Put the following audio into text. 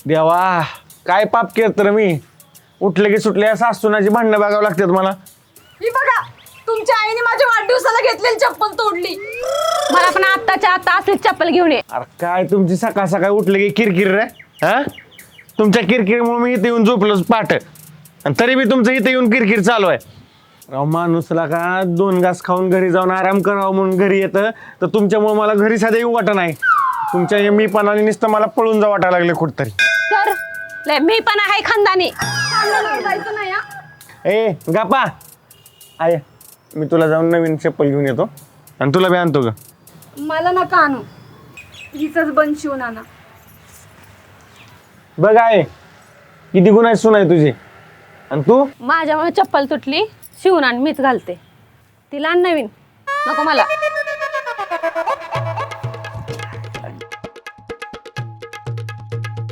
देवा काय पाप केलं तर मी उठले की सुटले सासूनाची भांडणं बघावं लागतात मला. ही बघा तुमच्या आईने माझ्या वाढदिवसाला घेतलेली चप्पल तोडली. मला पण आत्ताच्या आता असलीच चप्पल घेऊन ये. अरे काय तुमची सकाळ सकाळी उठले की किरकिर रे. हा तुमच्या किरकिरीमुळे मी इथे येऊन झोपलोच पाठ आणि तरी बी तुमचं इथे येऊन किरकिर चालू आहे. राव माणूसला का 2 घास खाऊन घरी जाऊन आराम करावं म्हणून घरी येतं तर तुमच्यामुळे मला घरी साधे येऊ वाटत नाही. तुमच्या या मीपणाने नुसतं मला पळून जा वाटायला लागले कुठतरी. तर लय मी पण आहे खानदानी. जायचं नाही हा. ए गापा आय मी तुला जाऊन नवीन चप्पल घेऊन येतो आणि तुला बी आणतो ग. मला नका आणू हिच बंद शिवून आणा. बघ आहे किती गुन्हा सुन आहे तुझे आणि तू माझ्यामुळे चप्पल तुटली शिवून आण मीच घालते. तिला आण नवीन नको मला.